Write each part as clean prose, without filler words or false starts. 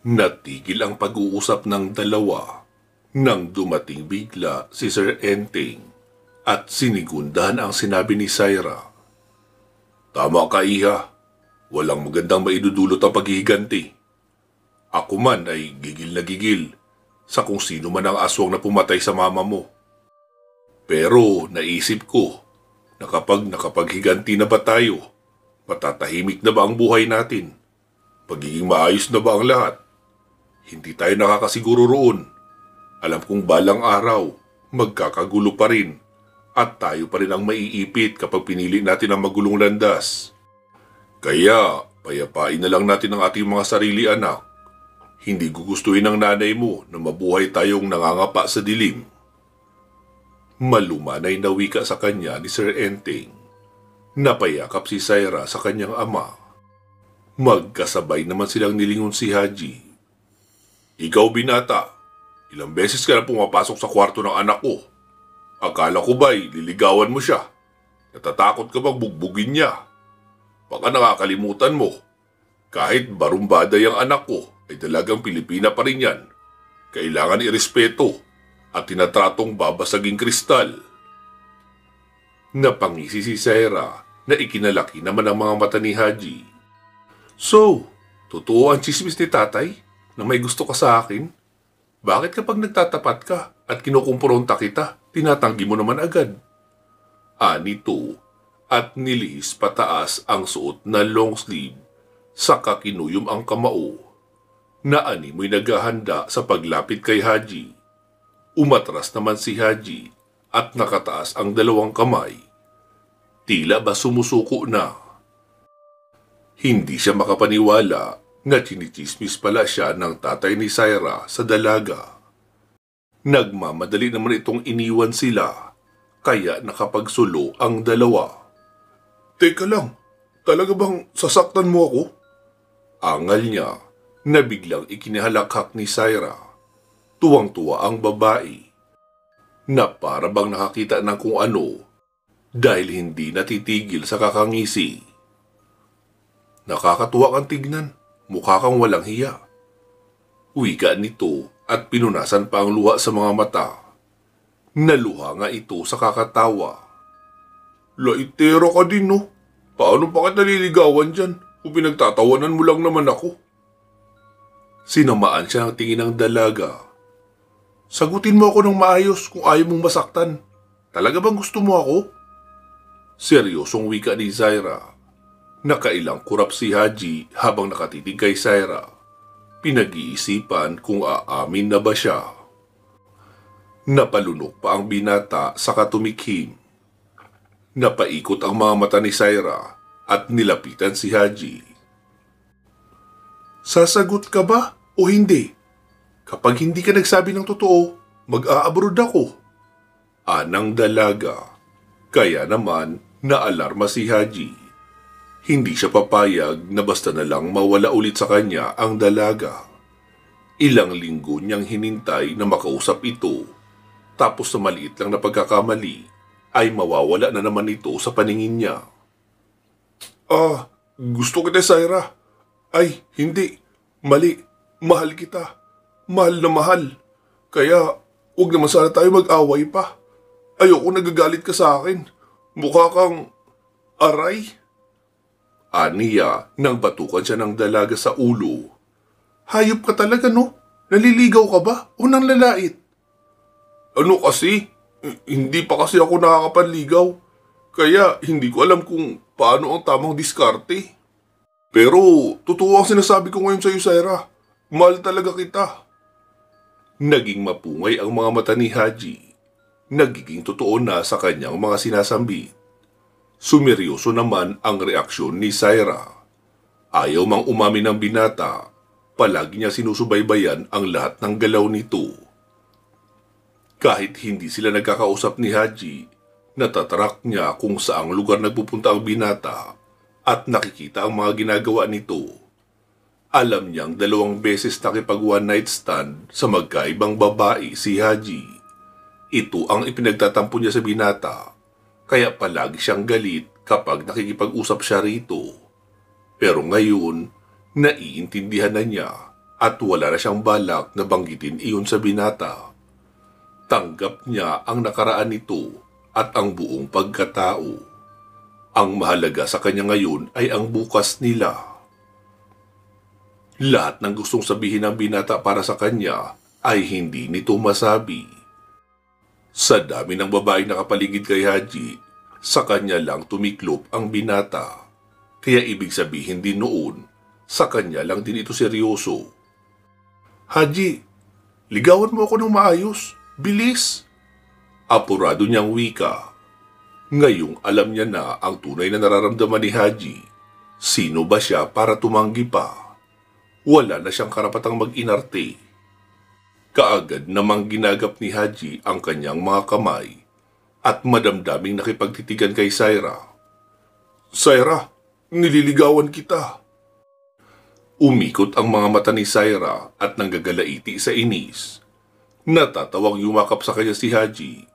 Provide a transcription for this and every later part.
Natigil ang pag-uusap ng dalawa nang dumating bigla si Sir Enteng at sinigundahan ang sinabi ni Syra. Tama ka, Iha. Walang magandang maidudulot ang paghihiganti. Ako man ay gigil na gigil sa kung sino man ang aswang na pumatay sa mama mo. Pero naisip ko na kapag nakapaghiganti na ba tayo, matatahimik na ba ang buhay natin? Pagiging maayos na ba ang lahat? Hindi tayo nakakasiguro roon. Alam kong balang araw, magkakagulo pa rin at tayo pa rin ang maiipit kapag pinili natin ang magulong landas. Kaya, payapain na lang natin ang ating mga sarili anak. Hindi gugustuhin ng nanay mo na mabuhay tayong nangangapa sa dilim. Malumanay na wika sa kanya ni Sir Enteng. Napayakap si Syra sa kanyang ama. Magkasabay naman silang nilingon si Haji. Ikaw, binata, ilang beses ka na pumapasok sa kwarto ng anak ko. Akala ko ba'y liligawan mo siya? Natatakot ka bang bugbugin niya? Baka nakakalimutan mo. Kahit barumbada yung anak ko, ay dalagang Pilipina pa rin yan. Kailangan irespeto at tinatratong babasaging kristal. Napangisi si Syra na ikinalaki naman ang mga mata ni Haji. So, totoo ang chismis ni tatay na may gusto ka sa akin? Bakit kapag nagtatapat ka at kinukumpronta kita, tinatanggi mo naman agad? Anito at nilihis pataas ang suot na long sleeve, saka kinuyom ang kamao. Naani mo'y naghahanda sa paglapit kay Haji. Umatras naman si Haji at nakataas ang dalawang kamay. Tila ba sumusuko na? Hindi siya makapaniwala na chinichismis pala siya ng tatay ni Syra sa dalaga. Nagmamadali naman itong iniwan sila, kaya nakapagsulo ang dalawa. Teka lang, talaga bang sasaktan mo ako? Angal niya na biglang ikinihalakhak ni Syra. Tuwang-tuwa ang babae, na para bang nakakita ng kung ano dahil hindi natitigil sa kakangisi. Nakakatuwa kang tignan. Mukha kang walang hiya. Wika nito at pinunasan pa ang luha sa mga mata. Naluha nga ito sa kakatawa. Laitero ka din, no? Paano pa kita naliligawan dyan kung pinagtatawanan mo lang naman ako? Sinamaan siya ng tingin ng dalaga. Sagutin mo ako ng maayos kung ayaw mong masaktan. Talaga bang gusto mo ako? Seryosong wika ni Syra. Nakailang kurap si Haji habang nakatitig kay Syra. Pinag-iisipan kung aamin na ba siya. Napalunok pa ang binata sa katumikhim. Napaikot ang mga mata ni Syra at nilapitan si Haji. Sasagot ka ba o hindi? Kapag hindi ka nagsabi ng totoo, mag-a-abroad ako. Anang dalaga. Kaya naman naalarma si Haji. Hindi siya papayag na basta na lang mawala ulit sa kanya ang dalaga. Ilang linggo niyang hinintay na makausap ito, tapos sa maliit lang na pagkakamali ay mawawala na naman ito sa paningin niya. Gusto kita, Syra. Ay, hindi. Mali. Mahal kita. Mahal na mahal. Kaya, huwag naman sana tayo mag-away pa. Ayoko nagagalit ka sa akin. Mukha kang aray. Aniya nang batukan siya ng dalaga sa ulo. Hayop ka talaga, no? Naliligaw ka ba o nang lalait? Ano kasi? Hindi pa kasi ako nakakapanligaw. Kaya hindi ko alam kung paano ang tamang diskarte. Pero totoo ang sinasabi ko ngayon sa iyo, Syra. Mahal talaga kita. Naging mapungay ang mga mata ni Haji. Nagiging totoo na sa kanyang mga sinasambit. Sumeryoso naman ang reaksyon ni Syra. Ayaw mang umamin ng binata, palagi niya sinusubaybayan ang lahat ng galaw nito. Kahit hindi sila nagkakausap ni Haji, natatarak niya kung saang lugar nagpupunta ang binata at nakikita ang mga ginagawa nito. Alam niyang 2 beses nakipag one night stand sa magkaibang babae si Haji. Ito ang ipinagtatampo niya sa binata. Kaya palagi siyang galit kapag nakikipag-usap siya rito. Pero ngayon, naiintindihan na niya at wala na siyang balak na banggitin iyon sa binata. Tanggap niya ang nakaraan nito at ang buong pagkatao. Ang mahalaga sa kanya ngayon ay ang bukas nila. Lahat ng gustong sabihin ng binata para sa kanya ay hindi nito masabi. Sa dami ng babaeng nakapaligid kay Haji, sa kanya lang tumiklop ang binata. Kaya ibig sabihin din noon, sa kanya lang din ito seryoso. Haji, ligawan mo ako ng maayos. Bilis! Apurado niyang wika. Ngayong alam niya na ang tunay na nararamdaman ni Haji. Sino ba siya para tumanggi pa? Wala na siyang karapatang mag-inarte. Kaagad namang ginagap ni Haji ang kanyang mga kamay at madamdaming nakipagtitigan kay Saira. Saira, nililigawan kita. Umikot ang mga mata ni Saira at nanggagalaiti sa inis. Natatawang yumakap sa kanya si Haji.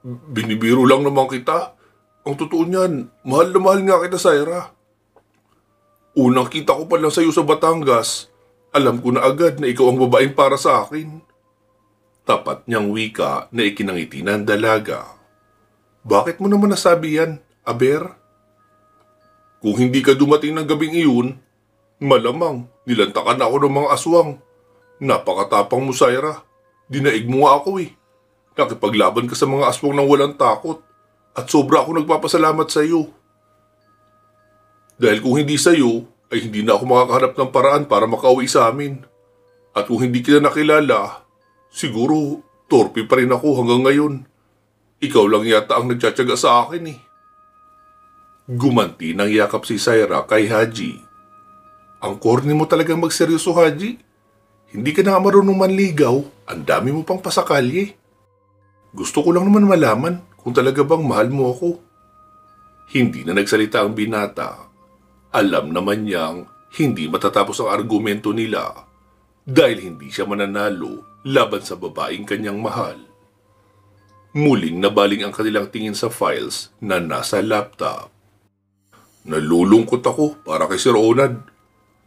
Binibiro lang naman kita. Ang totoo niyan, mahal na mahal nga kita, Saira. Unang kita ko pa lang sa iyo sa Batangas, alam ko na agad na ikaw ang babaeng para sa akin. Tapat niyang wika na ikinangiti ng dalaga. Bakit mo naman nasabi yan, Aber? Kung hindi ka dumating ng gabing iyon, malamang nilantakan ako ng mga aswang. Napakatapang mo, Saira. Dinaig mo nga ako eh. Nakipaglaban ka sa mga aswang ng walang takot at sobra ako nagpapasalamat sa iyo. Dahil kung hindi sa iyo, ay hindi na ako makakahanap ng paraan para makauwi sa amin. At kung hindi kita nakilala, siguro torpe pa rin ako hanggang ngayon. Ikaw lang yata ang nagtsatsaga sa akin eh. Gumanti ng yakap si Saira kay Haji. Ang corny mo talagang magseryoso, Haji. Hindi ka na marunong manligaw, ang dami mo pang pasakalye. Gusto ko lang naman malaman kung talaga bang mahal mo ako. Hindi na nagsalita ang binata. Alam naman niyang hindi matatapos ang argumento nila dahil hindi siya mananalo laban sa babaeng kanyang mahal. Muling nabaling ang kanilang tingin sa files na nasa laptop. Nalulungkot ako para kay Sir Onad.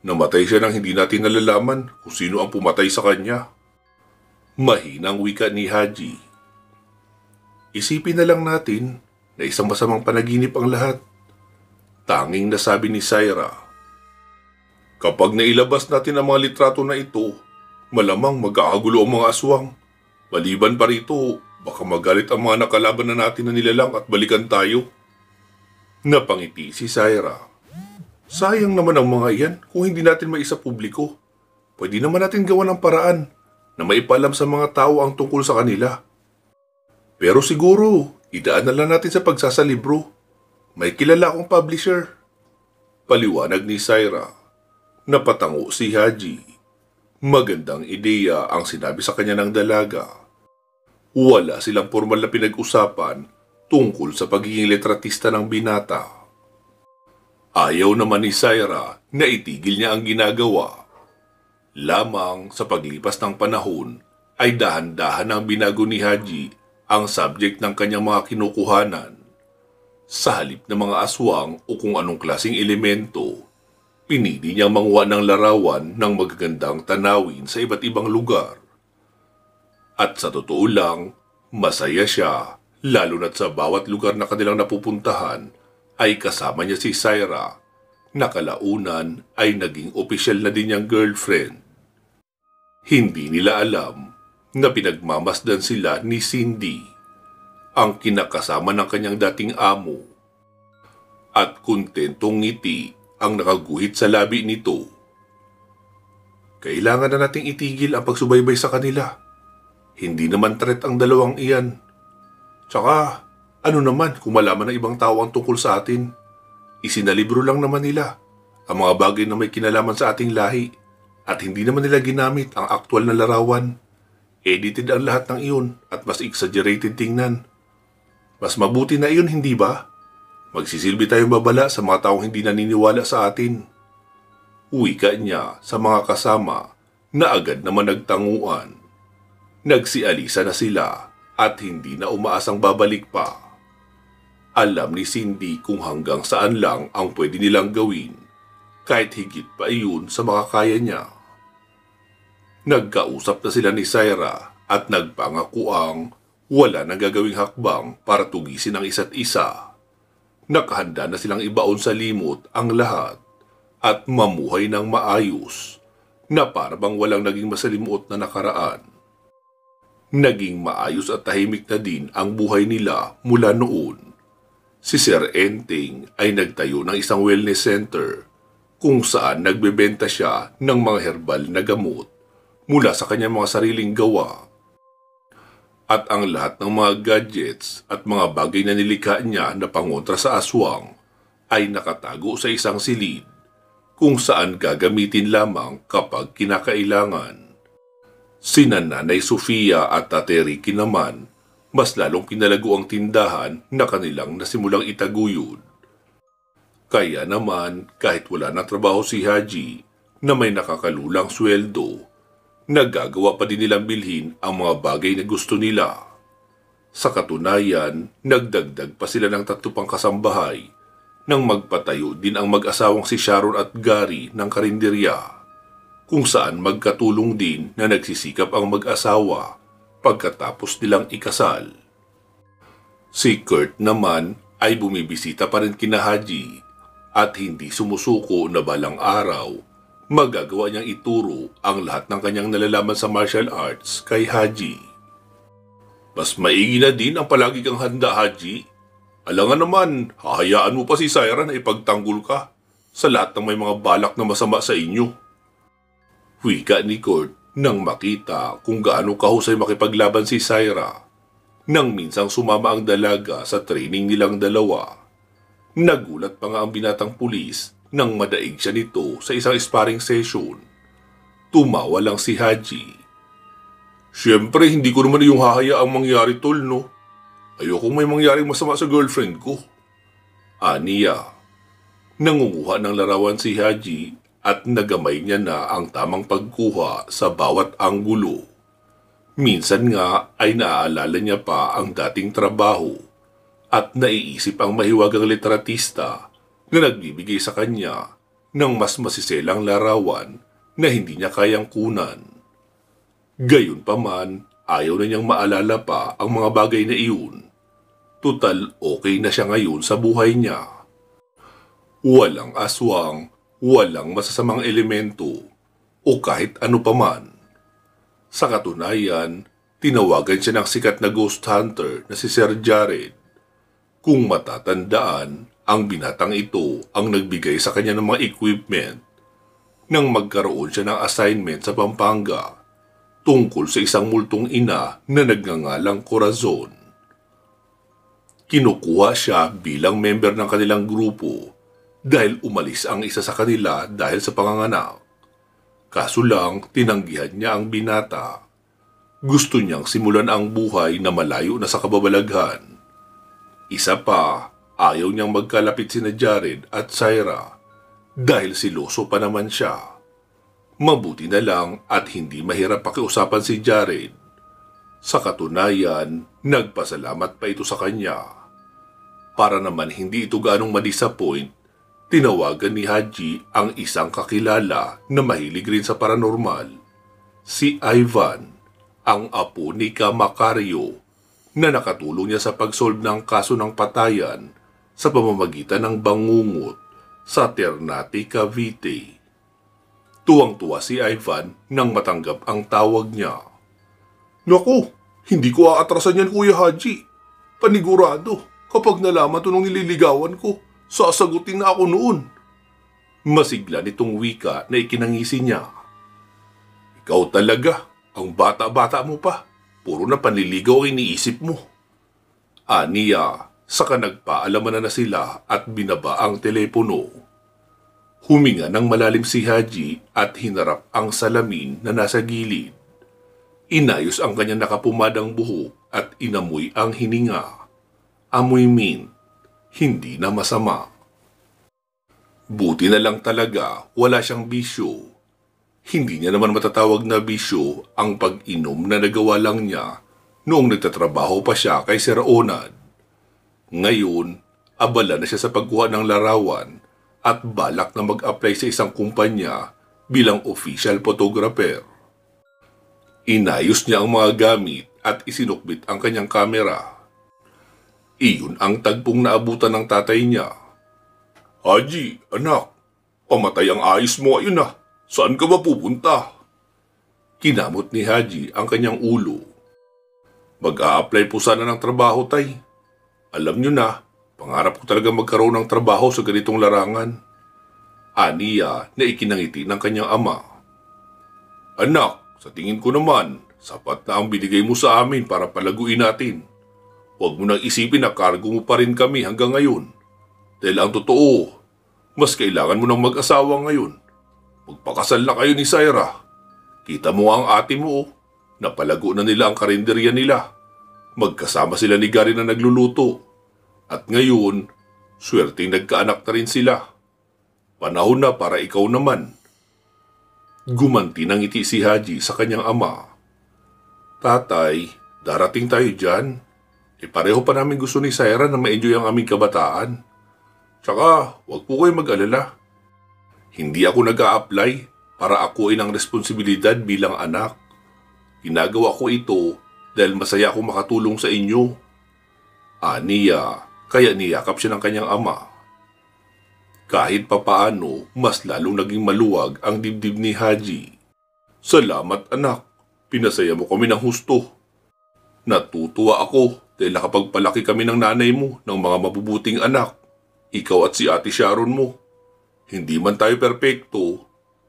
Namatay siya nang hindi natin nalalaman kung sino ang pumatay sa kanya. Mahinang wika ni Haji. Isipin na lang natin na isang masamang panaginip ang lahat. Tanging nasabi ni Saira. Kapag nailabas natin ang mga litrato na ito, malamang magkakagulo ang mga aswang. Maliban pa rito, baka magalit ang mga nakalaban na natin na nilalang at balikan tayo. Napangiti si Saira. Sayang naman ang mga iyan kung hindi natin maisa publiko. Pwede naman natin gawa ng paraan na maipalam sa mga tao ang tungkol sa kanila. Pero siguro, idaan na lang natin sa pagsasalibro. May kilala akong publisher. Paliwanag ni Saira. Napatango si Haji. Magandang ideya ang sinabi sa kanya ng dalaga. Wala silang formal na pinag-usapan tungkol sa pagiging litratista ng binata. Ayaw naman ni Saira na itigil niya ang ginagawa. Lamang sa paglipas ng panahon ay dahan-dahan ang binago ni Haji ang subject ng kanyang mga kinukuhanan. Sa halip ng mga aswang o kung anong klaseng elemento, pinili niyang manguha ng larawan ng magagandang tanawin sa iba't ibang lugar. At sa totoo lang, masaya siya, lalo na't sa bawat lugar na kanilang napupuntahan ay kasama niya si Saira, na kalaunan ay naging opisyal na din niyang girlfriend. Hindi nila alam na pinagmamasdan sila ni Cindy, ang kinakasama ng kanyang dating amo. At kontentong ngiti ang nakaguhit sa labi nito. Kailangan na nating itigil ang pagsubaybay sa kanila. Hindi naman threat ang dalawang iyan. Tsaka, ano naman kung malaman ng ibang tao ang tungkol sa atin? Isinalibro lang naman nila ang mga bagay na may kinalaman sa ating lahi at hindi naman nila ginamit ang aktwal na larawan. Edited ang lahat ng iyon at mas exaggerated tingnan. Mas mabuti na iyon, hindi ba? Magsisilbi tayong babala sa mga taong hindi naniniwala sa atin. Wika niya sa mga kasama na agad naman nagtanguan. Nagsialisa na sila at hindi na umaasang babalik pa. Alam ni Cindy kung hanggang saan lang ang pwede nilang gawin, kahit higit pa iyon sa makakaya niya. Nagkausap na sila ni Syra at nagpangako ang wala nang gagawing hakbang para tugisin ang isa't isa. Nakahanda na silang ibaon sa limot ang lahat at mamuhay ng maayos na parabang walang naging masalimuot na nakaraan. Naging maayos at tahimik na din ang buhay nila mula noon. Si Sir Enteng ay nagtayo ng isang wellness center kung saan nagbebenta siya ng mga herbal na gamot mula sa kanyang mga sariling gawa. At ang lahat ng mga gadgets at mga bagay na nilikha niya na pangontra sa aswang ay nakatago sa isang silid kung saan gagamitin lamang kapag kinakailangan. Sina Nanay Sofia at Tate Ricky naman, mas lalong pinalago ang tindahan na kanilang nasimulang itaguyod. Kaya naman, kahit wala na trabaho si Haji na may nakakalulang sweldo, nagagawa pa din nilang bilhin ang mga bagay na gusto nila. Sa katunayan, nagdagdag pa sila ng 3 pang kasambahay nang magpatayo din ang mag-asawang si Sharon at Gary ng karinderya, kung saan magkatulong din na nagsisikap ang mag-asawa pagkatapos nilang ikasal. Si Kurt naman ay bumibisita pa rin kina Haji at hindi sumusuko na balang araw magagawa niyang ituro ang lahat ng kanyang nalalaman sa martial arts kay Haji. Mas maigi na din ang palagi kang handa, Haji. Alangan naman, hahayaan mo pa si Syra na ipagtanggol ka sa lahat ng may mga balak na masama sa inyo. Wika ni Kurt nang makita kung gaano kahusay makipaglaban si Syra nang minsang sumama ang dalaga sa training nilang dalawa. Nagulat pa nga ang binatang pulis nang madaig siya nito sa isang sparring session. Tumawa lang si Haji. Siyempre, hindi ko naman yung hahayaang mangyari, tol, no? Ayokong may mangyaring masama sa girlfriend ko. Aniya. Nangunguha ng larawan si Haji at nagamay niya na ang tamang pagkuha sa bawat anggulo. Minsan nga ay naaalala niya pa ang dating trabaho at naiisip ang mahiwagang litratista na nagbibigay sa kanya ng mas masiselang larawan na hindi niya kayang kunan. Gayunpaman, ayaw na niyang maalala pa ang mga bagay na iyon. Tutal okay na siya ngayon sa buhay niya. Walang aswang, walang masasamang elemento o kahit ano paman. Sa katunayan, tinawagan siya ng sikat na ghost hunter na si Sir Jared. Kung matatandaan, ang binatang ito ang nagbigay sa kanya ng mga equipment nang magkaroon siya ng assignment sa Pampanga tungkol sa isang multong ina na nagngangalang Corazon. Kinukuha siya bilang member ng kanilang grupo dahil umalis ang isa sa kanila dahil sa panganganak. Kaso lang, tinanggihan niya ang binata. Gusto niyang simulan ang buhay na malayo na sa kababalaghan. Isa pa, ayaw niyang magkalapit sina Jared at Syra dahil siloso pa naman siya. Mabuti na lang at hindi mahirap pakiusapan si Jared. Sa katunayan, nagpasalamat pa ito sa kanya. Para naman hindi ito ganong ma-disappoint, tinawagan ni Haji ang isang kakilala na mahilig rin sa paranormal, si Ivan, ang apo ni Kamakario, na nakatulong niya sa pag-solve ng kaso ng patayan sa pamamagitan ng bangungot sa Ternate, Cavite. Tuwang-tuwa si Ivan nang matanggap ang tawag niya. Naku, hindi ko aatrasan yan, Kuya Haji. Panigurado, kapag nalaman ito nung nililigawan ko, sasagutin na ako noon. Masigla nitong wika na ikinangisi niya. Ikaw talaga, ang bata-bata mo pa. Puro na panliligaw ang iniisip mo. Aniya, saka nagpaalaman na sila at binaba ang telepono. Huminga ng malalim si Haji at hinarap ang salamin na nasa gilid. Inayos ang kanyang nakapumadang buhok at inamoy ang hininga. Amoy mint, hindi na masama. Buti na lang talaga wala siyang bisyo. Hindi niya naman matatawag na bisyo ang pag-inom na nagawa lang niya noong nagtatrabaho pa siya kay Sir Onad. Ngayon, abala na siya sa pagkuha ng larawan at balak na mag-apply sa isang kumpanya bilang official photographer. Inayos niya ang mga gamit at isinukbit ang kanyang kamera. Iyon ang tagpong naabutan ng tatay niya. Haji, anak, pamatay ang ayos mo ayun ah. Saan ka ba pupunta? Kinamot ni Haji ang kanyang ulo. Mag-a-apply po sana ng trabaho, tay. Alam niyo na, pangarap ko talaga magkaroon ng trabaho sa ganitong larangan. Aniya na ikinangiti ng kanyang ama. Anak, sa tingin ko naman, sapat na ang binigay mo sa amin para palaguin natin. Huwag mo nang isipin na kargo mo pa rin kami hanggang ngayon. Dahil ang totoo, mas kailangan mo ng mag-asawa ngayon. Magpakasal na kayo ni Saira. Kita mo ang ate mo, napalago na nila ang karinderya nila. Magkasama sila ni Gary na nagluluto. At ngayon, swerteng nagkaanak na rin sila. Panahon na para ikaw naman. Gumanti ng ngiti si Haji sa kanyang ama. Tatay, darating tayo dyan. Pareho pa namin gusto ni Saira na ma-enjoy ang aming kabataan. Tsaka, huwag po kayo mag-alala. Hindi ako nag-a-apply para akuin ang responsibilidad bilang anak. Ginagawa ko ito dahil masaya akong makatulong sa inyo. Aniya, kaya niyakap siya ng kanyang ama. Kahit papaano, mas lalong naging maluwag ang dibdib ni Haji. Salamat anak, pinasaya mo kami ng husto. Natutuwa ako dahil nakapagpalaki kami ng nanay mo ng mga mabubuting anak. Ikaw at si Ate Sharon mo. Hindi man tayo perpekto,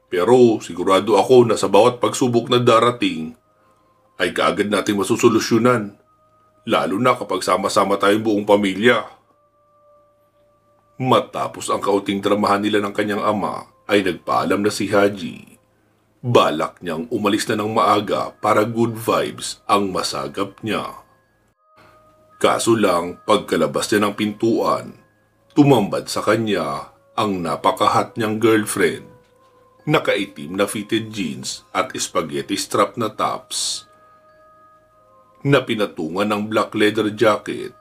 pero sigurado ako na sa bawat pagsubok na darating, ay kaagad natin masusolusyonan. Lalo na kapag sama-sama tayong buong pamilya. Matapos ang kaunting dramahan nila ng kanyang ama, ay nagpaalam na si Haji. Balak niyang umalis na ng maaga para good vibes ang masagap niya. Kaso lang, pagkalabas niya ng pintuan, tumambad sa kanya ang napakahat niyang girlfriend. Nakaitim na fitted jeans at spaghetti strap na tops. Na pinatungan ng black leather jacket,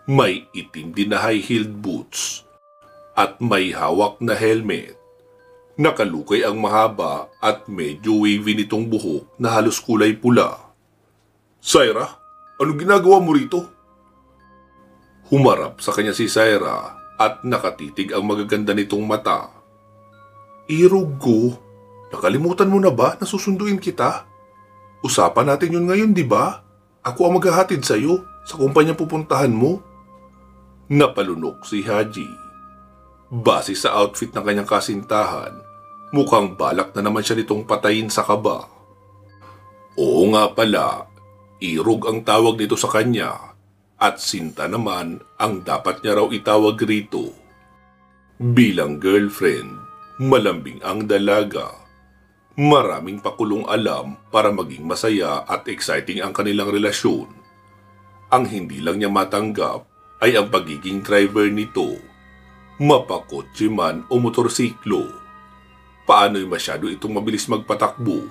may itim din na high-heeled boots, at may hawak na helmet. Nakalukay ang mahaba at medyo wavy nitong buhok na halos kulay pula. Saira, ano ginagawa mo rito? Humarap sa kanya si Saira at nakatitig ang magaganda nitong mata. Irugo, nakalimutan mo na ba na susunduin kita? Usapan natin yun ngayon, di ba? Ako ang maghahatid sa'yo sa kumpanya pupuntahan mo. Napalunok si Haji. Base sa outfit ng kanyang kasintahan, mukhang balak na naman siya nitong patayin sa kaba. Oo nga pala, Irog ang tawag nito sa kanya at Sinta naman ang dapat niya raw itawag rito. Bilang girlfriend, malambing ang dalaga. Maraming pakulong alam para maging masaya at exciting ang kanilang relasyon. Ang hindi lang niya matanggap ay ang pagiging driver nito. Mapakotse man o motorsiklo. Paano'y masyado itong mabilis magpatakbo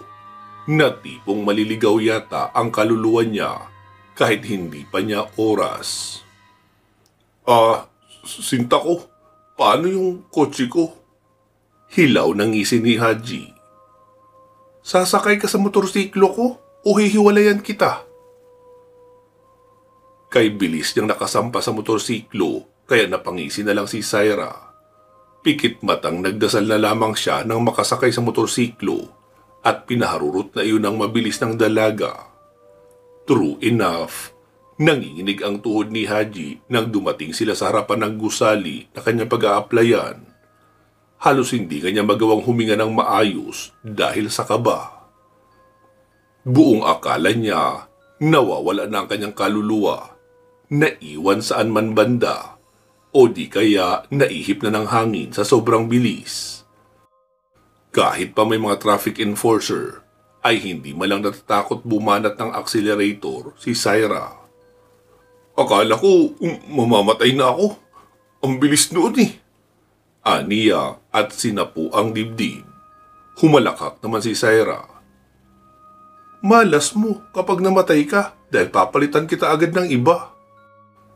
na tipong maliligaw yata ang kaluluwa niya kahit hindi pa niya oras. Sinta ko, paano yung kotse ko? Hilaw ng ngisi ni Haji. Sasakay ka sa motorsiklo ko o hihiwalayan kita? Kay bilis niyang nakasampa sa motorsiklo kaya napangisi na lang si Saira. Pikit matang nagdasal na lamang siya nang makasakay sa motorsiklo at pinaharurot na iyon ang mabilis ng dalaga. True enough, nanginginig ang tuhod ni Haji nang dumating sila sa harapan ng gusali na kanyang pag-a-applyan. Halos hindi kanya magawang huminga ng maayos dahil sa kaba. Buong akala niya nawawala na ang kanyang kaluluwa, naiwan saan man banda, o di kaya naihip na ng hangin sa sobrang bilis. Kahit pa may mga traffic enforcer, ay hindi malang natatakot bumanat ng accelerator si Saira. Akala ko mamamatay na ako. Ang bilis noon eh. Aniya at sinapu ang dibdib. Humalakak naman si Saira. Malas mo kapag namatay ka dahil papalitan kita agad ng iba.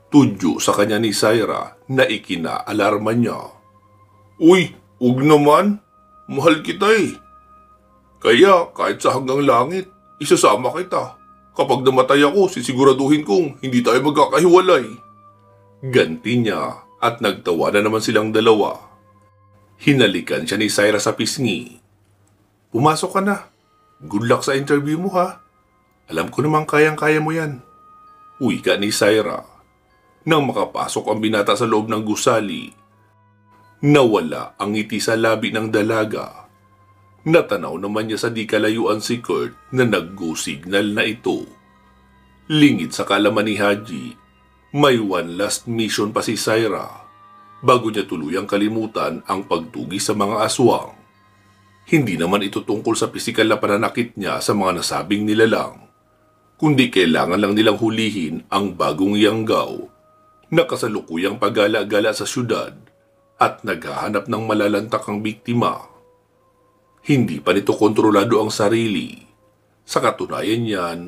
Tudyo sa kanya ni Saira na ikina-alarma niya. Uy, huwag naman. Mahal kita eh. Kaya kahit sa hanggang langit, isasama kita. Kapag namatay ako, sisiguraduhin kong hindi tayo magkakahiwalay. Ganti niya at nagtawa na naman silang dalawa. Hinalikan siya ni Syra sa pisngi. Pumasok ka na. Good luck sa interview mo ha. Alam ko namang kayang-kaya mo yan. Wika ni Syra. Nang makapasok ang binata sa loob ng gusali, nawala ang ngiti sa labi ng dalaga. Natanaw naman niya sa di kalayuan si Kurt na nag-go signal na ito. Lingid sa kalaman ni Haji, may one last mission pa si Syra bago niya tuluyang kalimutan ang pagtugi sa mga aswang. Hindi naman ito tungkol sa pisikal na pananakit niya sa mga nasabing nilalang, kundi kailangan lang nilang hulihin ang bagong Yanggaw na kasalukuyang pagala-gala sa syudad at naghahanap ng malalantakang biktima. Hindi pa nito kontrolado ang sarili. Sa katunayan niyan,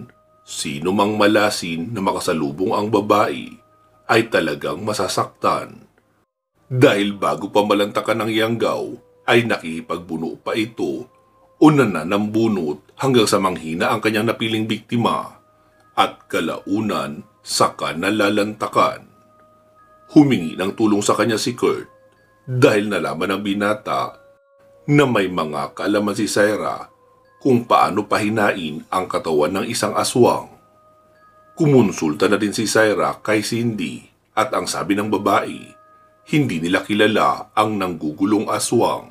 sino mang malasin na makasalubong ang babae ay talagang masasaktan. Dahil bago pa malantakan ng Yanggaw, ay nakikipagbuno pa ito o nananambunot hanggang sa manghina ang kanyang napiling biktima at kalaunan saka nalalantakan. Humingi ng tulong sa kanya si Kurt dahil nalaman ng binata na may mga kaalaman si Syra kung paano pahinain ang katawan ng isang aswang. Kumonsulta na din si Syra kay Cindy at ang sabi ng babae, hindi nila kilala ang nanggugulong aswang.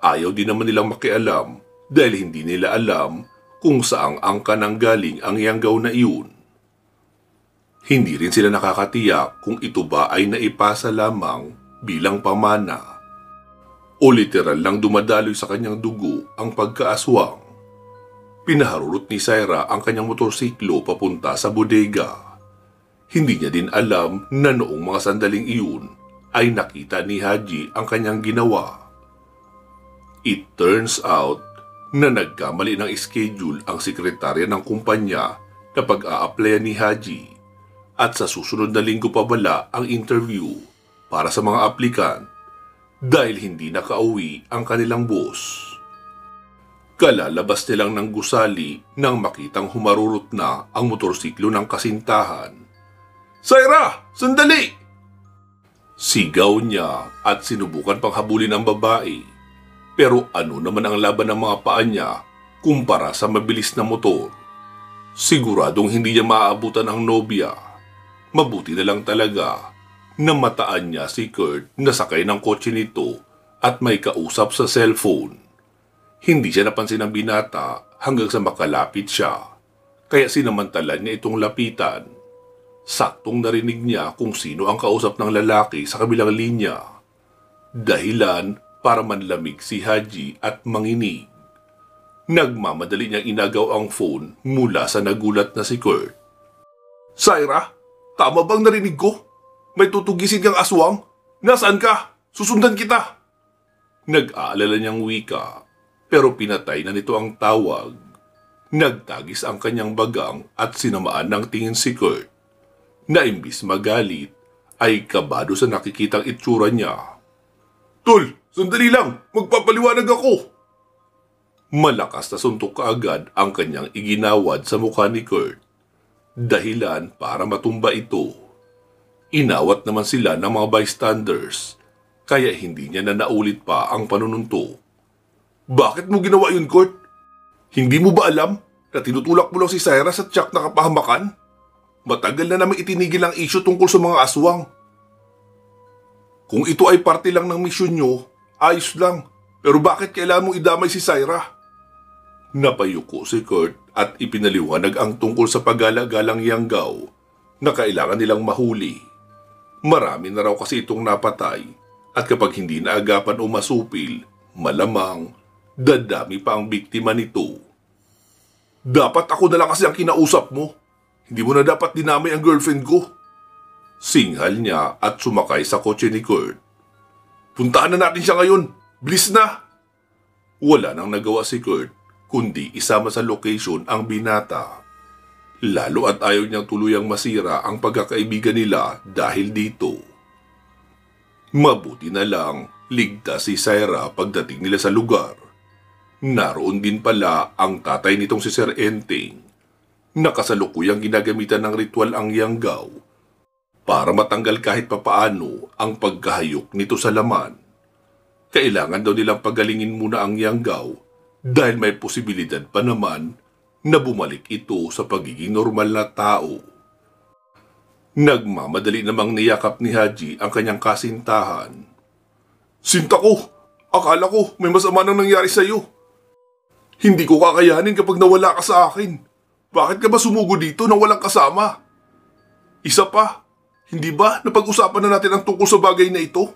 Ayaw din naman nilang makialam dahil hindi nila alam kung saang angka nang galing ang Yanggaw na iyon. Hindi rin sila nakakatiyak kung ito ba ay naipasa lamang bilang pamana o literal lang dumadaloy sa kanyang dugo ang pagkaaswang. Pinaharurot ni Syra ang kanyang motorsiklo papunta sa bodega. Hindi niya din alam na noong mga sandaling iyon ay nakita ni Haji ang kanyang ginawa. It turns out na nagkamali ng schedule ang sekretarya ng kumpanya na pag-a-applyan ni Haji at sa susunod na linggo pa bala ang interview para sa mga aplikant dahil hindi nakauwi ang kanilang boss. Kalalabas nilang ng gusali nang makitang humarurot na ang motorsiklo ng kasintahan. Syra! Sandali! Sigaw niya at sinubukan pang habulin ang babae. Pero ano naman ang laban ng mga paa niya kumpara sa mabilis na motor? Siguradong hindi niya maaabutan ang nobya. Mabuti na lang talaga na mataan niya si Kurt na sakay ng kotse nito at may kausap sa cellphone. Hindi siya napansin ng binata hanggang sa makalapit siya, kaya sinamantalan niya itong lapitan. Saktong narinig niya kung sino ang kausap ng lalaki sa kabilang linya. Dahilan para manlamig si Haji at manginig. Nagmamadali niyang inagaw ang phone mula sa nagulat na si Kurt. Syra, tama bang narinig ko? May tutugisin kang aswang? Nasaan ka? Susundan kita! Nag-aalala niyang wika, pero pinatay na nito ang tawag. Nagtagis ang kanyang bagang at sinamaan ng tingin si Kurt, na imbis magalit ay kabado sa nakikitang itsura niya. Tol, sandali lang, magpapaliwanag ako! Malakas na suntok kaagad ang kanyang iginawad sa mukha ni Kurt, dahilan para matumba ito. Inawat naman sila ng mga bystanders, kaya hindi niya na naulit pa ang panununtok. Bakit mo ginawa yun, Kurt? Hindi mo ba alam na tinutulak mo lang si Syra sa tiyak na kapahamakan? Matagal na namin itinigil ang issue tungkol sa mga aswang. Kung ito ay parte lang ng misyon nyo, ayos lang. Pero bakit kailangan mong idamay si Syra? Napayuko si Kurt at ipinaliwanag ang tungkol sa pagala-galang Yanggaw na kailangan nilang mahuli. Marami na raw kasi itong napatay at kapag hindi naagapan o masupil, malamang dadami pa ang biktima nito. Dapat ako na lang kasi ang kinausap mo. Hindi mo na dapat dinamay ang girlfriend ko. Singhal niya at sumakay sa kotse ni Kurt. Puntahan na natin siya ngayon. Bilis na! Wala nang nagawa si Kurt kundi isama sa location ang binata. Lalo at ayaw niyang tuluyang masira ang pagkakaibigan nila dahil dito. Mabuti na lang ligtas si Syra pagdating nila sa lugar. Naroon din pala ang tatay nitong si Sir Enteng na kasalukuyang ginagamitan ng ritual ang Yanggaw para matanggal kahit papaano ang pagkahayok nito sa laman. Kailangan daw nilang pagalingin muna ang Yanggaw dahil may posibilidad pa naman na bumalik ito sa pagiging normal na tao. Nagmamadali namang niyakap ni Haji ang kanyang kasintahan. "Sinta ko! Akala ko may masama nang nangyari sa'yo. Hindi ko kakayanin kapag nawala ka sa akin. Bakit ka ba sumugo dito nang walang kasama? Isa pa, hindi ba napag-usapan na natin ang tungkol sa bagay na ito?"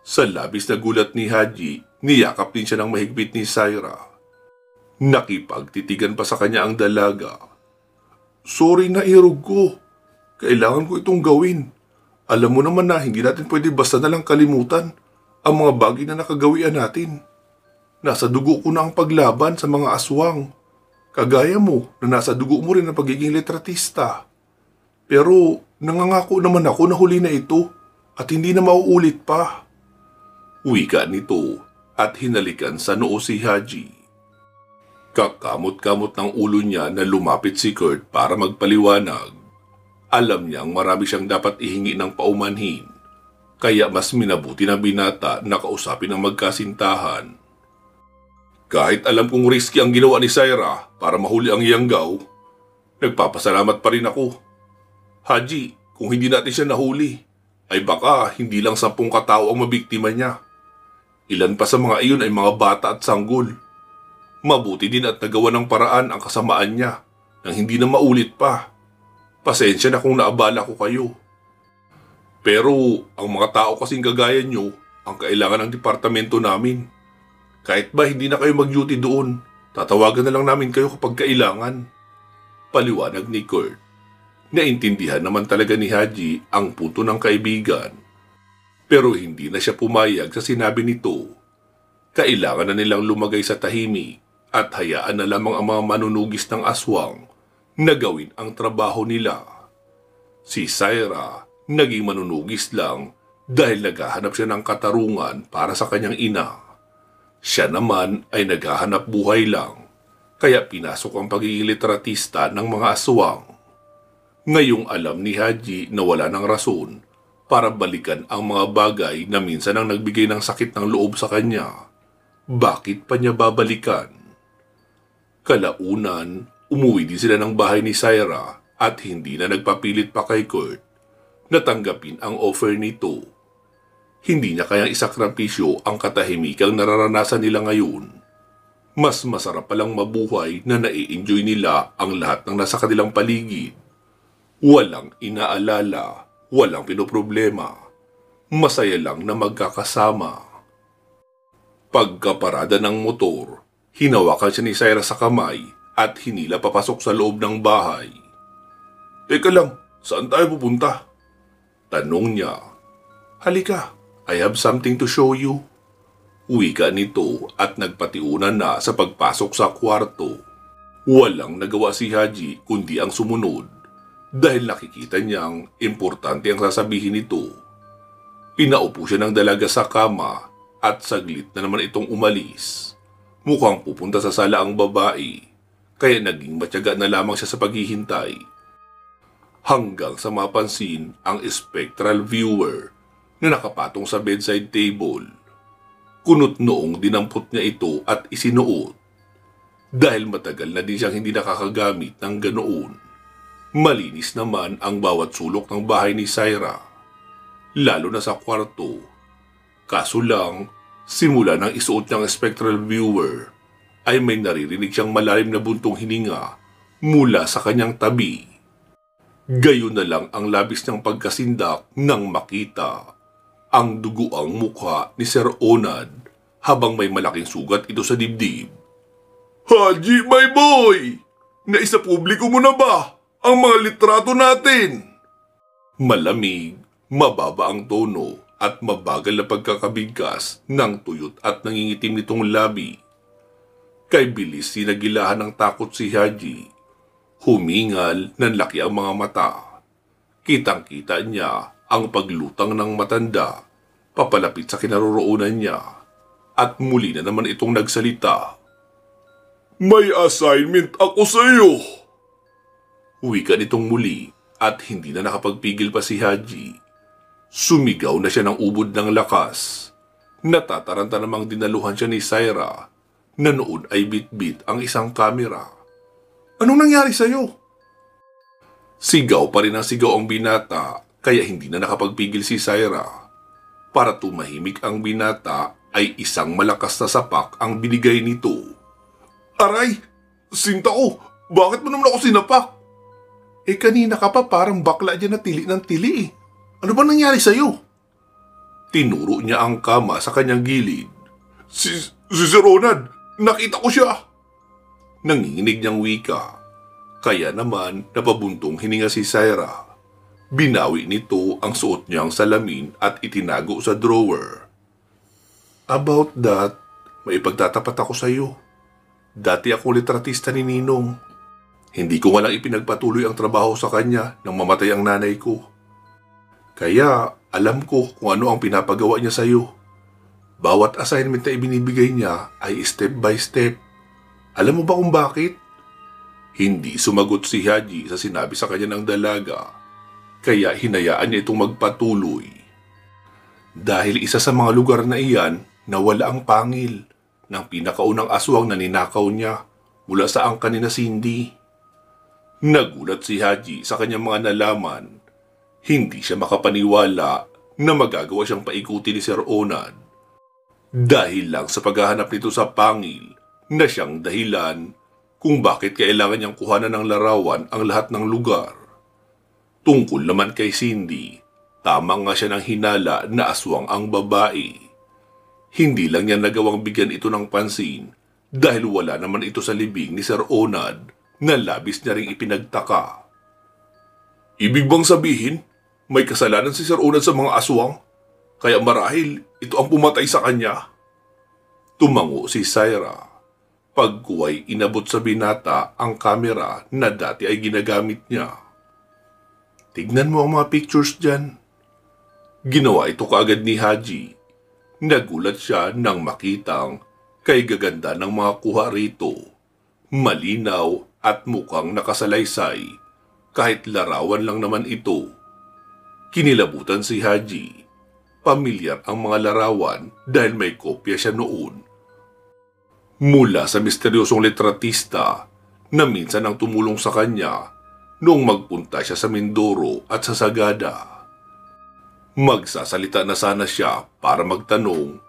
Sa labis na gulat ni Haji, niyakap din siya ng mahigpit ni Saira. Nakipagtitigan pa sa kanya ang dalaga. "Sorry na, irog ko. Kailangan ko itong gawin. Alam mo naman na hindi natin pwede basta na lang kalimutan ang mga bagay na nakagawian natin. Nasa dugo ko na ang paglaban sa mga aswang. Kagaya mo na nasa dugo mo rin ang pagiging litratista. Pero nangangako naman ako na huli na ito at hindi na mauulit pa." Wika nito at hinalikan sa noo si Haji. Kakamot-kamot ng ulo niya na lumapit si Kurt para magpaliwanag. Alam niyang marami siyang dapat ihingi ng paumanhin, kaya mas minabuti ng binata na kausapin ang magkasintahan. "Kahit alam kong risky ang ginawa ni Saira para mahuli ang Yanggaw, nagpapasalamat pa rin ako. Haji, kung hindi natin siya nahuli, ay baka hindi lang 10 katao ang mabiktima niya. Ilan pa sa mga iyon ay mga bata at sanggol. Mabuti din at nagawa ng paraan ang kasamaan niya nang hindi na maulit pa. Pasensya na kung naabala ko kayo. Pero ang mga tao kasing kagaya niyo ang kailangan ng departamento namin. Kahit ba hindi na kayo mag-duty doon, tatawagan na lang namin kayo kapag kailangan." Paliwanag ni Kurt. Naintindihan naman talaga ni Haji ang punto ng kaibigan. Pero hindi na siya pumayag sa sinabi nito. Kailangan na nilang lumagay sa tahimik at hayaan na lamang ang mga manunugis ng aswang na gawin ang trabaho nila. Si Saira naging manunugis lang dahil naghahanap siya ng katarungan para sa kanyang ina. Siya naman ay naghahanap buhay lang, kaya pinasok ang pagiging litratista ng mga aswang. Ngayong alam ni Haji na wala ng rason para balikan ang mga bagay na minsan ang nagbigay ng sakit ng loob sa kanya. Bakit pa niya babalikan? Kalaunan, umuwi din sila ng bahay ni Saira at hindi na nagpapilit pa kay Kurt na tanggapin ang offer nito. Hindi niya kayang isakripisyo ang katahimikang nararanasan nila ngayon. Mas masarap palang mabuhay na nai-enjoy nila ang lahat ng nasa kanilang paligid. Walang inaalala, walang pinoproblema. Masaya lang na magkakasama. Pagkaparada ng motor, hinawakan siya ni Saira sa kamay at hinila papasok sa loob ng bahay. "Teka lang, saan tayo pupunta?" tanong niya. "Halika, I have something to show you." Wika nito at nagpatiunan na sa pagpasok sa kwarto. Walang nagawa si Haji kundi ang sumunod dahil nakikita niyang importante ang sasabihin nito. Pinaupo siya ng dalaga sa kama at saglit na naman itong umalis. Mukhang pupunta sa sala ang babae, kaya naging matyaga na lamang siya sa paghihintay. Hanggang sa mapansin ang spectral viewer na nakapatong sa bedside table. Kunot noong dinampot niya ito at isinuot. Dahil matagal na din siyang hindi nakakagamit ng ganoon. Malinis naman ang bawat sulok ng bahay ni Saira, lalo na sa kwarto. Kaso lang, simula nang isuot niyang spectral viewer, ay may naririnig siyang malalim na buntong hininga mula sa kanyang tabi. Gayon na lang ang labis niyang pagkasindak nang makita ang duguang mukha ni Sir Onad habang may malaking sugat ito sa dibdib. "Haji, my boy! Naisapubliko mo na ba ang mga litrato natin?" Malamig, mababa ang tono at mabagal na pagkakabigkas ng tuyot at nangingitim nitong labi. Kay bilis sinagilahan ng takot si Haji. Humingal ng laki ang mga mata. Kitang-kita niya ang paglutang ng matanda papalapit sa kinaroroonan niya. at muli na naman itong nagsalita. May assignment ako sa iyo! Wika nitong muli at hindi na nakapagpigil pa si Haji. Sumigaw na siya ng ubod ng lakas. Natataranta namang dinaluhan siya ni Syra na noon ay bit-bit ang isang kamera. Anong nangyari sa'yo? Sigaw pa rin ang sigaw ang binata kaya hindi na nakapagpigil si Syra. Para tumahimik ang binata ay isang malakas na sapak ang binigay nito. Aray! Sinta ko! Bakit mo naman ako sinapak? Kanina ka pa parang bakla dyan na tili ng tili eh. Ano ba nangyari sa'yo? Tinuro niya ang kama sa kanyang gilid. Si Sir Ronald, nakita ko siya! Nanginginig niyang wika. Kaya naman napabuntong hininga si Syra. Binawi nito ang suot niyang salamin at itinago sa drawer. About that, may ipagtatapat ako sa iyo. Dati ako litratista ni Ninong. Hindi ko nga lang ipinagpatuloy ang trabaho sa kanya nang mamatay ang nanay ko. Kaya alam ko kung ano ang pinapagawa niya sa iyo. Bawat assignment na ibinibigay niya ay step by step. Alam mo ba kung bakit? Hindi sumagot si Haji sa sinabi sa kanya ng dalaga. Kaya hinayaan niya itong magpatuloy. Dahil isa sa mga lugar na iyan, nawala ang pangil ng pinakaunang aswang na ninakaw niya mula sa angkan ni Cindy. Nagulat si Haji sa kanyang mga nalaman. Hindi siya makapaniwala na magagawa siyang paikuti ni Sir Onad. Dahil lang sa paghahanap nito sa pangil na siyang dahilan kung bakit kailangan niyang kuhanan ng larawan ang lahat ng lugar. Tungkol naman kay Cindy, tama nga siya ng hinala na aswang ang babae. Hindi lang niya nagawang bigyan ito ng pansin dahil wala naman ito sa libing ni Sir Onad na labis niya ring ipinagtaka. Ibig bang sabihin, may kasalanan si Sir Onad sa mga aswang? Kaya marahil ito ang pumatay sa kanya? Tumango si Syra. Pagkuway inabot sa binata ang kamera na dati ay ginagamit niya. Tignan mo ang mga pictures dyan. Ginawa ito kaagad ni Haji. Nagulat siya nang makitang kay gaganda ng mga kuha rito. Malinaw at mukhang nakasalaysay kahit larawan lang naman ito. Kinilabutan si Haji. Pamilyar ang mga larawan dahil may kopya siya noon. Mula sa misteryosong litratista na minsan ang tumulong sa kanya noong magpunta siya sa Mindoro at sa Sagada. Magsasalita na sana siya para magtanong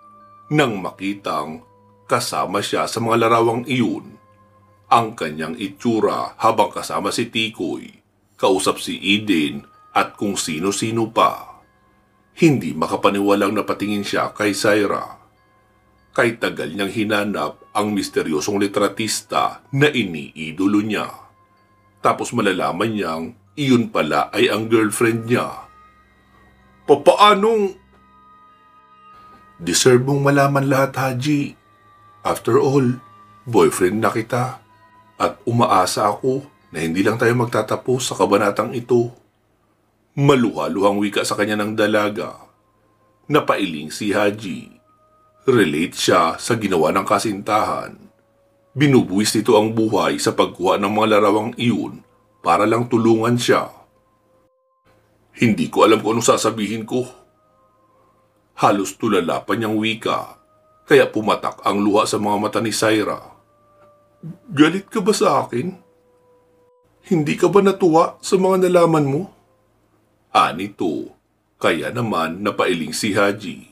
nang makitang kasama siya sa mga larawang iyon. Ang kanyang itsura habang kasama si Tikoy, kausap si Eden at kung sino-sino pa. Hindi makapaniwalang napatingin siya kay Syra. Kay tagal niyang hinanap ang misteryosong litratista na iniidolo niya. Tapos malalaman niyang iyon pala ay ang girlfriend niya. Papaanong? Deserve mong malaman lahat, Haji. After all, boyfriend na kita. At umaasa ako na hindi lang tayo magtatapos sa kabanatang ito. Maluha-luhang wika sa kanya ng dalaga. Napailing si Haji. Relate siya sa ginawa ng kasintahan. Binubuwis nito ang buhay sa pagkuha ng mga larawang iyon para lang tulungan siya. Hindi ko alam kung anong sasabihin ko. Halos tulala pa niyang wika, kaya pumatak ang luha sa mga mata ni Syra. Galit ka ba sa akin? Hindi ka ba natuwa sa mga nalaman mo? Anito, kaya naman napailing si Haji.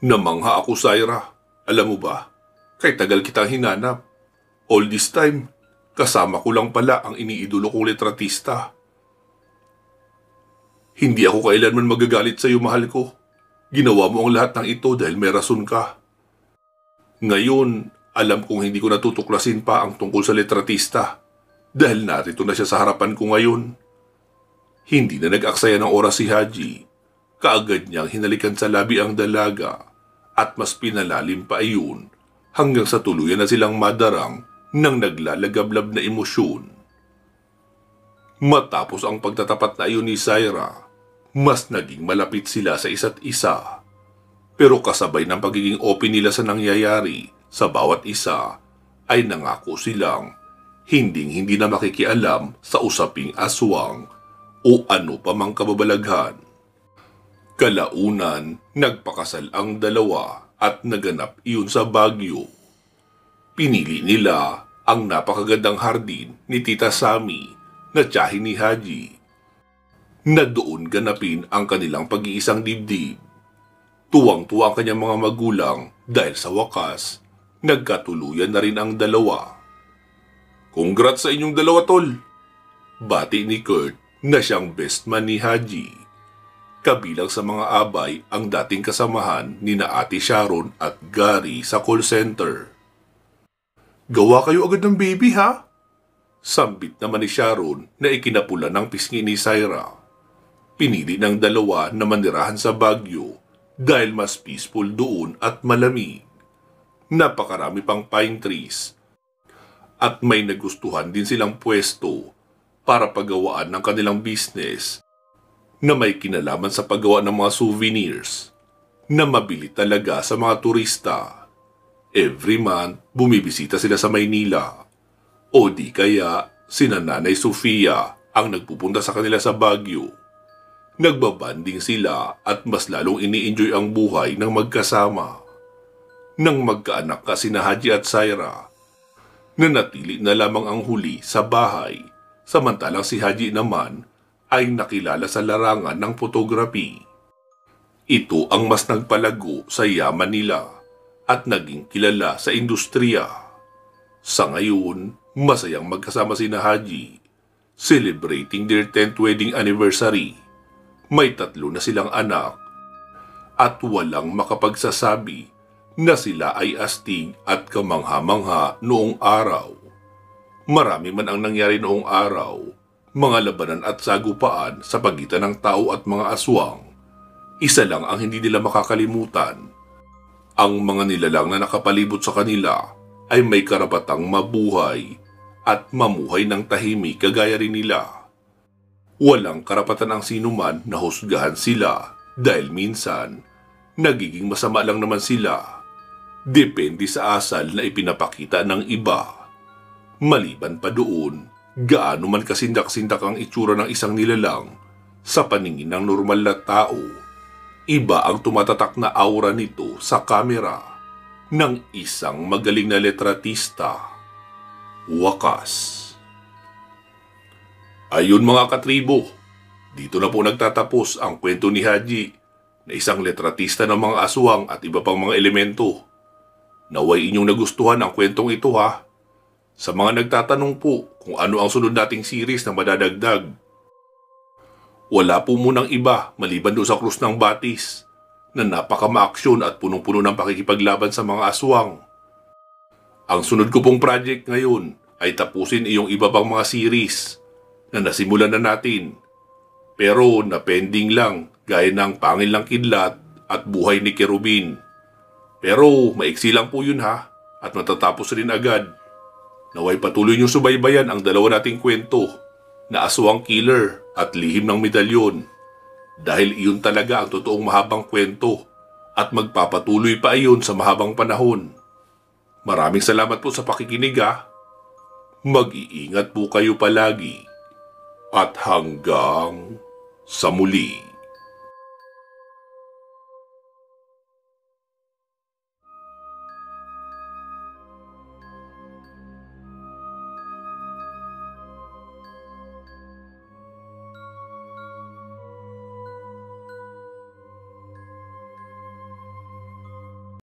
Namangha ako, Syra. Alam mo ba, kay tagal kitang hinanap. All this time, kasama ko lang pala ang iniidolo kong litratista. Hindi ako kailanman magagalit sa iyo, mahal ko. Ginawa mo ang lahat ng ito dahil may rason ka. Ngayon, alam kong hindi ko natutuklasin pa ang tungkol sa litratista dahil narito na siya sa harapan ko ngayon. Hindi na nag-aksaya ng oras si Haji. Kaagad niyang hinalikan sa labi ang dalaga at mas pinalalim pa iyon hanggang sa tuluyan na silang madarang ng naglalagablab na emosyon. Matapos ang pagtatapat na iyon ni Syra, mas naging malapit sila sa isa't isa. Pero kasabay ng pagiging open nila sa nangyayari sa bawat isa, ay nangako silang hindi na makikialam sa usaping aswang o ano pa mang kababalaghan. Kalaunan, nagpakasal ang dalawa at naganap iyon sa Baguio. Pinili nila ang napakagandang hardin ni Tita Sami na tiyahin ni Haji, na doon ganapin ang kanilang pag-iisang dibdib. Tuwang-tuwa ang kanyang mga magulang dahil sa wakas, nagkatuluyan na rin ang dalawa. Congrats sa inyong dalawa, tol! Bati ni Kurt na siyang best man ni Haji. Kabilang sa mga abay ang dating kasamahan ni na Ate Sharon at Gary sa call center. Gawa kayo agad ng baby, ha? Sambit naman ni Sharon na ikinapula ng pisngi ni Syra. Pinili ng dalawa na manirahan sa Baguio dahil mas peaceful doon at malamig. Napakarami pang pine trees at may nagustuhan din silang pwesto para paggawaan ng kanilang business na may kinalaman sa paggawa ng mga souvenirs na mabili talaga sa mga turista. Every month, bumibisita sila sa Maynila. O di kaya, sina Nanay Sofia ang nagpupunta sa kanila sa Baguio. Nagbabanding sila at mas lalong ini-enjoy ang buhay ng magkasama. Nang magkaanak ka sina Haji at Syra, nanatili na lamang ang huli sa bahay, samantalang si Haji naman ay nakilala sa larangan ng photography. Ito ang mas nagpalago sa yaman nila at naging kilala sa industriya. Sa ngayon, masayang magkasama sina Haji, celebrating their 10th wedding anniversary. May 3 na silang anak at walang makapagsasabi na sila ay astig at kamangha-mangha noong araw. Marami man ang nangyari noong araw, mga labanan at sagupaan sa pagitan ng tao at mga aswang. Isa lang ang hindi nila makakalimutan. Ang mga nilalang na nakapalibot sa kanila ay may karapatang mabuhay at mamuhay ng tahimik kagaya rin nila. Walang karapatan ang sinuman na husgahan sila dahil minsan nagiging masama lang naman sila. Depende sa asal na ipinapakita ng iba. Maliban pa doon, gaano man kasindak-sindak ang itsura ng isang nilalang sa paningin ng normal na tao, iba ang tumatatak na aura nito sa kamera ng isang magaling na letratista. Wakas. Ayun mga katribo, dito na po nagtatapos ang kwento ni Haji na isang letratista ng mga aswang at iba pang mga elemento. Naway inyong nagustuhan ang kwentong ito, ha. Sa mga nagtatanong po kung ano ang sunod nating series na madadagdag, wala po munang iba maliban doon sa Krus ng Batis na napaka-maaksyon at punong-puno ng pakikipaglaban sa mga aswang. Ang sunod ko pong project ngayon ay tapusin iyong iba pang mga series na nasimulan na natin, pero na-pending lang gaya ng Pangil ng Kidlat at Buhay ni Kerubin. Pero maiksi lang po yun, ha, at matatapos rin agad. Naway patuloy niyong subaybayan ang dalawa nating kwento na Aswang Killer at Lihim ng Medalyon, dahil iyon talaga ang totoong mahabang kwento at magpapatuloy pa iyon sa mahabang panahon. Maraming salamat po sa pakikinig, ha. Mag-iingat po kayo palagi at hanggang sa muli.